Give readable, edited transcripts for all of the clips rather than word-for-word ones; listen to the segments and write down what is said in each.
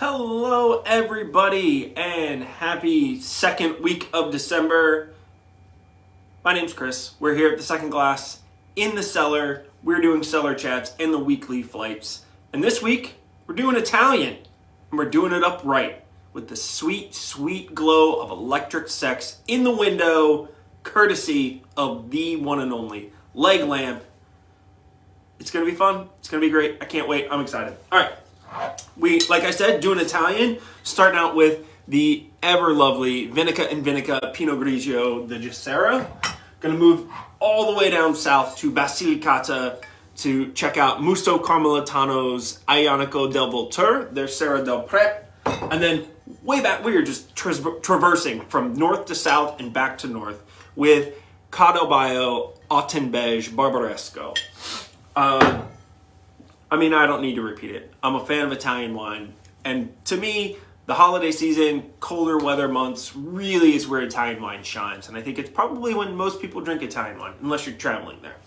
Hello everybody and happy second week of December. My name's Chris. We're here at the Second Glass in the cellar. We're doing cellar chats and the weekly flights. And this week we're doing Italian and we're doing it upright with the sweet, sweet glow of electric sex in the window, courtesy of the one and only leg lamp. It's going to be fun. It's going to be great. I can't wait. I'm excited. All right. We, like I said, doing Italian, starting out with the ever lovely Venica and Venica Pinot Grigio de Jesera. Going to move all the way down south to Basilicata to check out Musto Carmelitano's Aglianico del Vulture, their Serre del Prete. And then way back, we are just traversing from north to south and back to north with Baio, Autinbej, Barbaresco. I mean, I don't need to repeat it. I'm a fan of Italian wine. And to me, the holiday season, colder weather months, really is where Italian wine shines. And I think it's probably when most people drink Italian wine, unless you're traveling there.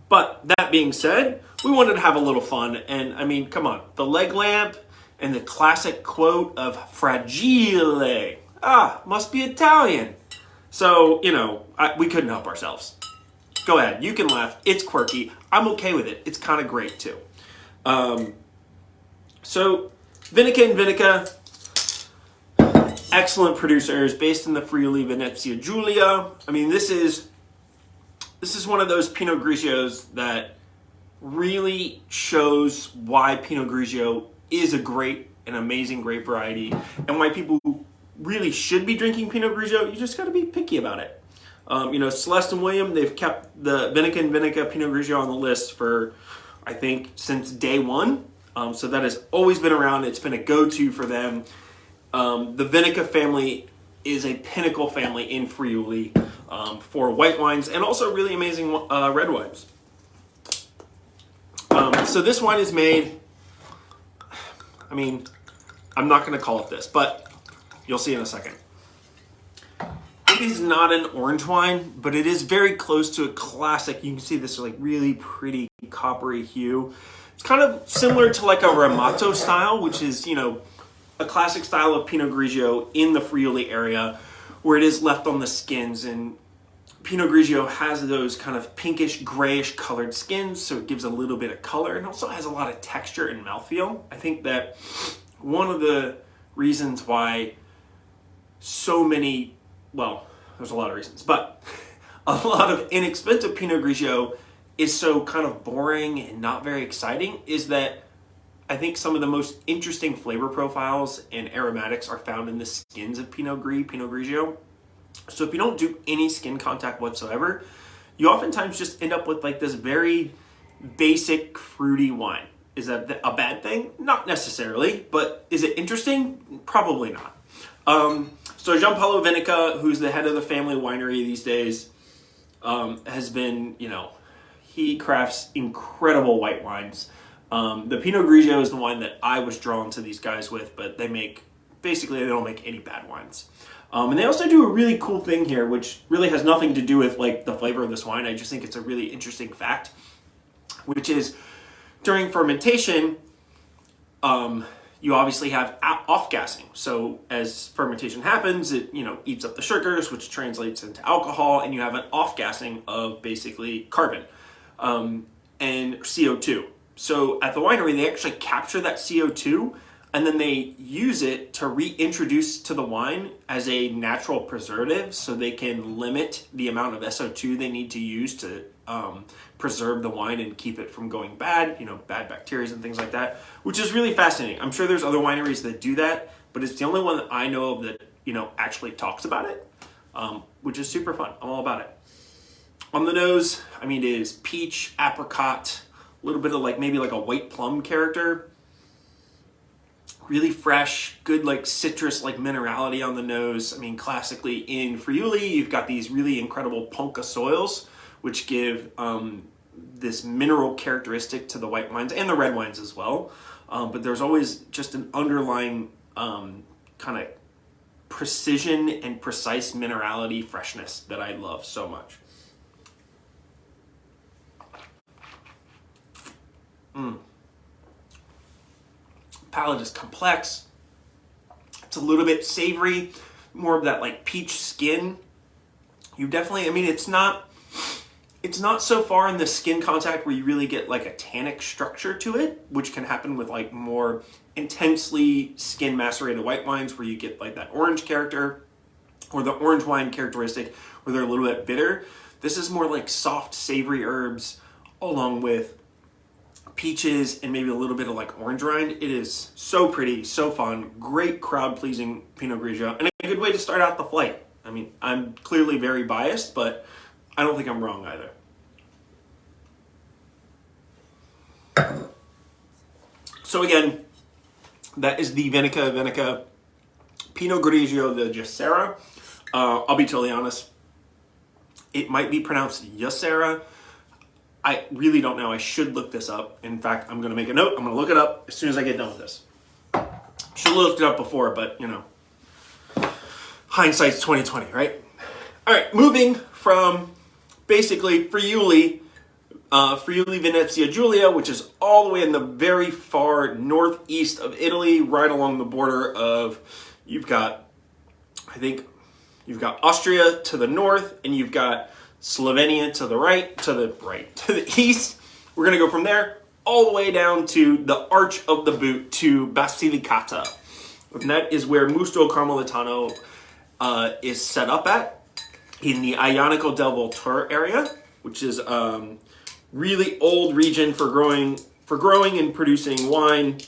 But that being said, we wanted to have a little fun. And I mean, come on. The leg lamp and the classic quote of fragile. Must be Italian. So, you know, we couldn't help ourselves. Go ahead. You can laugh. It's quirky. I'm okay with it. It's kind of great, too. So, Venica and Venica, excellent producers, based in the Friuli Venezia Giulia. I mean, this is one of those Pinot Grigios that really shows why Pinot Grigio is a great and amazing grape variety, and why people who really should be drinking Pinot Grigio, you just got to be picky about it. Celeste and William, they've kept the Venica and Venica Pinot Grigio on the list for, I think, since day one. So that has always been around. It's been a go-to for them. The Venica family is a pinnacle family in Friuli for white wines and also really amazing red wines. So this wine is made, I mean, I'm not going to call it this, but you'll see in a second. It is not an orange wine, but it is very close to a classic. You can see this like really pretty coppery hue. It's kind of similar to like a Ramato style, which is, you know, a classic style of Pinot Grigio in the Friuli area where it is left on the skins. And Pinot Grigio has those kind of pinkish, grayish colored skins, so it gives a little bit of color and also has a lot of texture and mouthfeel. I think that one of the reasons why so many, well, there's a lot of reasons, but a lot of inexpensive Pinot Grigio is so kind of boring and not very exciting is that I think some of the most interesting flavor profiles and aromatics are found in the skins of Pinot Grigio. So if you don't do any skin contact whatsoever, you oftentimes just end up with like this very basic fruity wine. Is that a bad thing? Not necessarily, but is it interesting? Probably not. So Gianpaolo Venica, who's the head of the family winery these days, has been, you know, he crafts incredible white wines. The Pinot Grigio is the wine that I was drawn to these guys with, but they don't make any bad wines. And they also do a really cool thing here, which really has nothing to do with like the flavor of this wine. I just think it's a really interesting fact, which is during fermentation, you obviously have off-gassing. So as fermentation happens, it, you know, eats up the sugars, which translates into alcohol, and you have an off-gassing of basically carbon and CO2. So at the winery, they actually capture that CO2, and then they use it to reintroduce to the wine as a natural preservative, so they can limit the amount of SO2 they need to use to preserve the wine and keep it from going bad, you know, bad bacteria and things like that, which is really fascinating. I'm sure there's other wineries that do that, but it's the only one that I know of that, you know, actually talks about it, which is super fun. I'm all about it. On the nose, I mean, it is peach, apricot, a little bit of like maybe like a white plum character. Really fresh, good like citrus like minerality on the nose. I mean, classically in Friuli, you've got these really incredible ponca soils, which give this mineral characteristic to the white wines and the red wines as well. But there's always just an underlying kind of precision and precise minerality freshness that I love so much. palate is complex. It's a little bit savory, more of that like peach skin. You definitely, I mean, it's not so far in the skin contact where you really get like a tannic structure to it, which can happen with like more intensely skin macerated white wines where you get like that orange character or the orange wine characteristic where they're a little bit bitter. This is more like soft, savory herbs along with peaches and maybe a little bit of like orange rind. It is so pretty, so fun, great crowd-pleasing Pinot Grigio, and a good way to start out the flight. I mean, I'm clearly very biased, but I don't think I'm wrong either. So again, that is the Venica Pinot Grigio, the Jesera. I'll be totally honest. It might be pronounced Jesera. I really don't know. I should look this up. In fact, I'm going to make a note. I'm going to look it up as soon as I get done with this. Should have looked it up before, but you know, hindsight's 2020, right? All right, moving from basically Friuli Venezia Giulia, which is all the way in the very far northeast of Italy, right along the border of, you've got Austria to the north, and you've got Slovenia to the east. We're going to go from there all the way down to the Arch of the Boot to Basilicata. And that is where Musto Carmelitano is set up at, in the Aglianico del Vulture area, which is really old region for growing and producing wine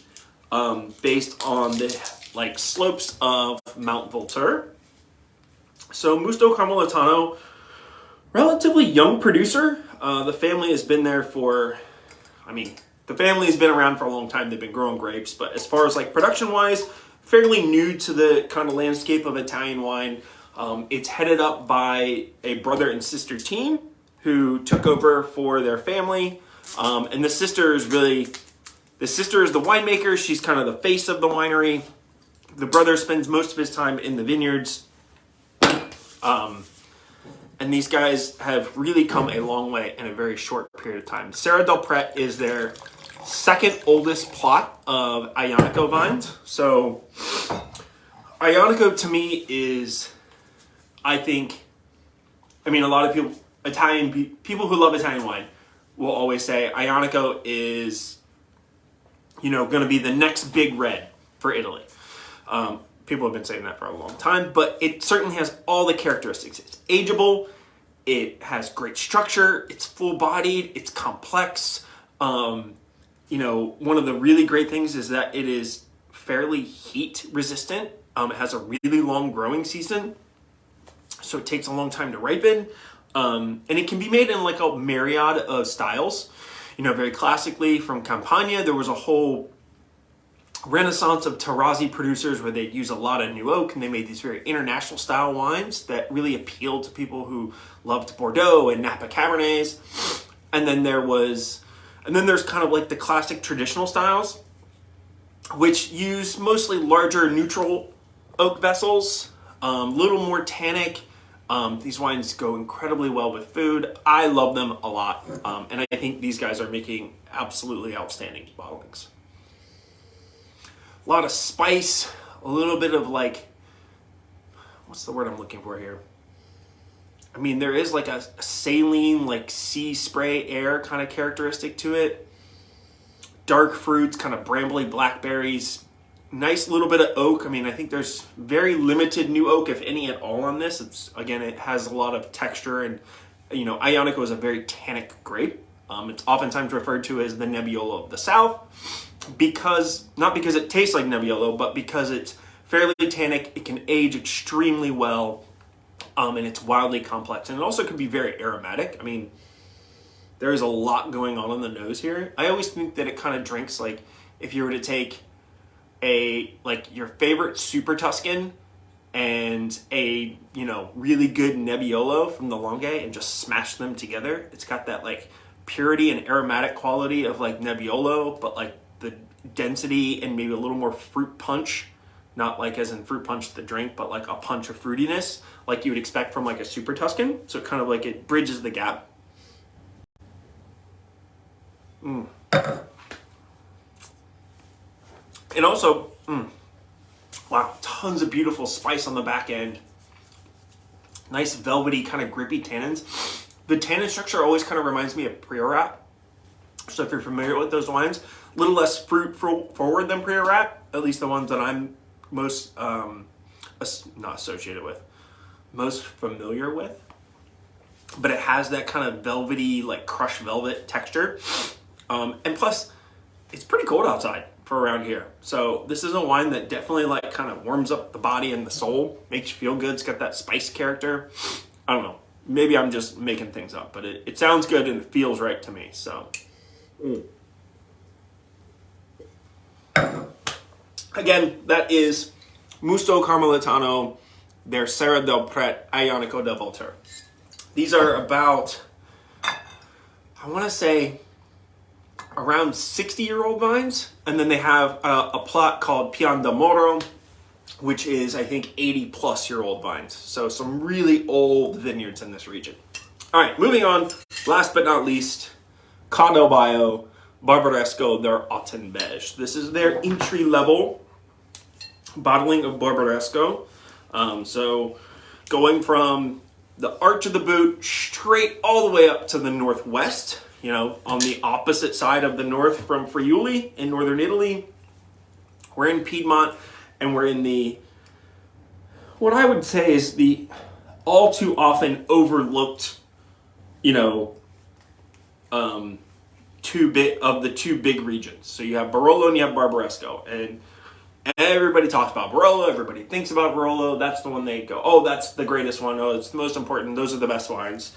based on the like slopes of Mount Vulture. So Musto Carmelitano, relatively young producer. The family has been there for, the family has been around for a long time. They've been growing grapes, but as far as like production wise, fairly new to the kind of landscape of Italian wine. It's headed up by a brother and sister team who took over for their family. And the sister is the winemaker. She's kind of the face of the winery. The brother spends most of his time in the vineyards. And these guys have really come a long way in a very short period of time. Serre del Prete is their second oldest plot of Aglianico vines. So Aglianico to me is, a lot of people, people who love Italian wine will always say Aglianico is, going to be the next big red for Italy. People have been saying that for a long time, but it certainly has all the characteristics. It's ageable, it has great structure, it's full-bodied, it's complex. One of the really great things is that it is fairly heat resistant. It has a really long growing season, so it takes a long time to ripen. And it can be made in like a myriad of styles. Very classically from Campania, there was a whole renaissance of terrazzi producers where they'd use a lot of new oak, and they made these very international style wines that really appealed to people who loved Bordeaux and Napa Cabernets. And then there's kind of like the classic traditional styles, which use mostly larger neutral oak vessels, a little more tannic. These wines go incredibly well with food. I love them a lot. And I think these guys are making absolutely outstanding bottlings. A lot of spice, a little bit of like, what's the word I'm looking for here? There is like a saline, like sea spray air kind of characteristic to it. Dark fruits, kind of brambly blackberries. Nice little bit of oak. I think there's very limited new oak, if any at all, on this. It has a lot of texture, and Aglianico is a very tannic grape. It's oftentimes referred to as the Nebbiolo of the South, not because it tastes like Nebbiolo, but because it's fairly tannic. It can age extremely well, and it's wildly complex, and it also can be very aromatic. There is a lot going on the nose here. I always think that it kind of drinks like if you were to take your favorite Super Tuscan and a really good Nebbiolo from the 𝘍𝘍𝘏 and just smash them together. It's got that like purity and aromatic quality of like Nebbiolo, but like the density and maybe a little more fruit punch, not like as in fruit punch the drink, but like a punch of fruitiness like you would expect from like a Super Tuscan. So kind of like it bridges the gap. And also, wow, tons of beautiful spice on the back end. Nice velvety, kind of grippy tannins. The tannin structure always kind of reminds me of Priorat. So if you're familiar with those wines, a little less fruit forward than Priorat, at least the ones that I'm most, not associated with, most familiar with. But it has that kind of velvety, like crushed velvet texture. And plus, it's pretty cold outside for around here. So this is a wine that definitely like kind of warms up the body and the soul, makes you feel good. It's got that spice character. I don't know. Maybe I'm just making things up, but it sounds good and it feels right to me. So, again, that is Musto Carmelitano, their Serre del Prete, Aglianico del Vulture. These are about, I want to say, around 60-year-old vines. And then they have a plot called Pian de Moro, which is, I think, 80-plus-year-old vines. So some really old vineyards in this region. All right, moving on. Last but not least, 𝘍𝘪𝘦𝘥𝘮𝘢 Baio, Barbaresco, their Autinbej. This is their entry-level bottling of Barbaresco. So going from the arch of the boot straight all the way up to the northwest, you know, on the opposite side of the north from Friuli in northern Italy. We're in Piedmont, and we're in the, what I would say is the all too often overlooked, you know, two big regions. So you have Barolo and you have Barbaresco, and everybody talks about Barolo. Everybody thinks about Barolo. That's the one they go, oh, that's the greatest one. Oh, it's the most important. Those are the best wines.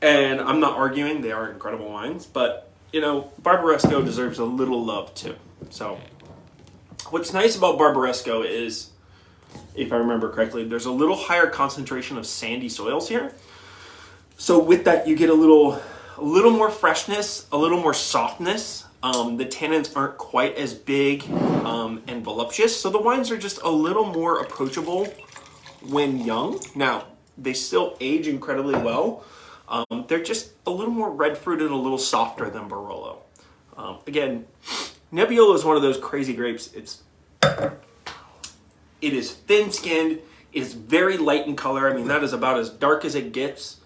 And I'm not arguing. They are incredible wines. But, you know, Barbaresco deserves a little love too. So what's nice about Barbaresco is, if I remember correctly, there's a little higher concentration of sandy soils here. So with that, you get a little more freshness, a little more softness. The tannins aren't quite as big and voluptuous. So the wines are just a little more approachable when young. Now, they still age incredibly well. They're just a little more red fruited, a little softer than Barolo. Again, Nebbiolo is one of those crazy grapes. It is thin-skinned. It is very light in color. I mean, that is about as dark as it gets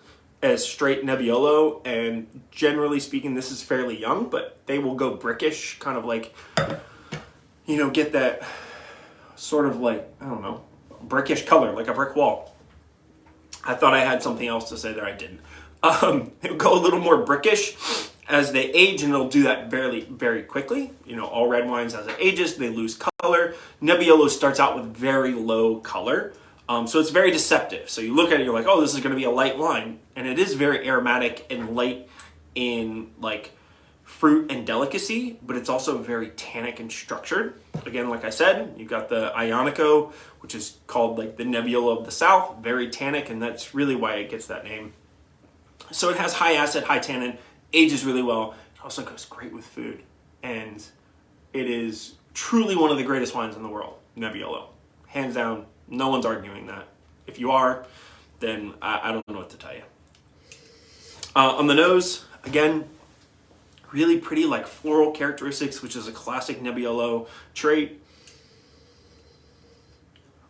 as straight Nebbiolo. And generally speaking, this is fairly young, but they will go brickish, kind of like, you know, get that sort of like, I don't know, brickish color, like a brick wall. I thought I had something else to say there. I didn't. It'll go a little more brickish as they age, and it'll do that very, very quickly. You know, all red wines, as it ages, they lose color. Nebbiolo starts out with very low color, so it's very deceptive. So you look at it, you're like, oh, this is going to be a light wine, and it is very aromatic and light in like fruit and delicacy, but it's also very tannic and structured. Again, like I said, you've got the Aglianico, which is called like the Nebbiolo of the South, very tannic, and that's really why it gets that name. So it has high acid, high tannin, ages really well. It also goes great with food, and it is truly one of the greatest wines in the world, Nebbiolo. Hands down, no one's arguing that. If you are, then I don't know what to tell you. On the nose, again, really pretty like floral characteristics, which is a classic Nebbiolo trait.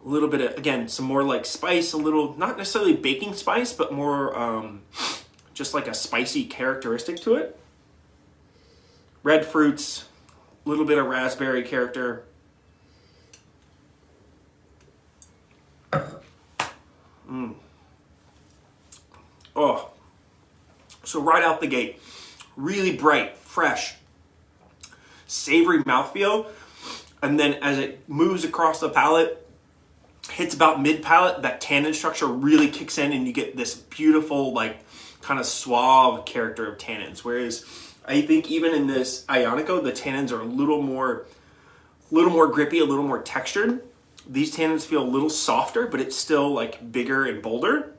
A little bit of, again, some more like spice, a little, not necessarily baking spice, but more just like a spicy characteristic to it. Red fruits, a little bit of raspberry character. Oh, so right out the gate, really bright, fresh, savory mouthfeel. And then as it moves across the palate, hits about mid-palate, that tannin structure really kicks in, and you get this beautiful, like, kind of suave character of tannins. Whereas I think even in this Aglianico, the tannins are a little more grippy, a little more textured. These tannins feel a little softer, but it's still like bigger and bolder.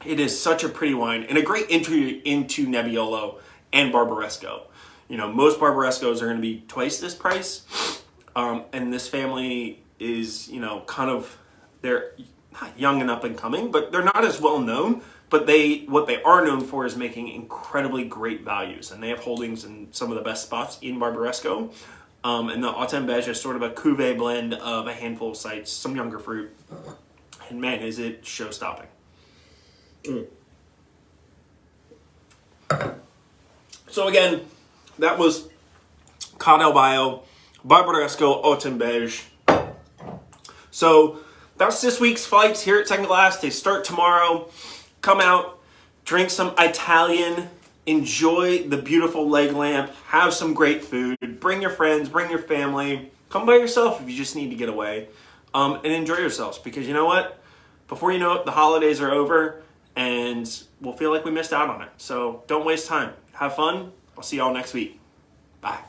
It is such a pretty wine and a great entry into Nebbiolo and Barbaresco. You know, most Barbarescos are going to be twice this price. And this family is, you know, kind of, they're not young and up and coming, but they're not as well known. But what they are known for is making incredibly great values. And they have holdings in some of the best spots in Barbaresco. And the Autinbej is sort of a cuvee blend of a handful of sites, some younger fruit. And man, is it show-stopping. So again, that was 𝘕𝘪𝘦𝘥𝘮𝘰𝘯𝘵, Barbaresco, Autinbej. So that's this week's flights here at Second Glass. They start tomorrow. Come out, drink some Italian, enjoy the beautiful leg lamp, have some great food, bring your friends, bring your family, come by yourself if you just need to get away, and enjoy yourselves. Because you know what? Before you know it, the holidays are over, and we'll feel like we missed out on it. So don't waste time. Have fun. I'll see y'all next week. Bye.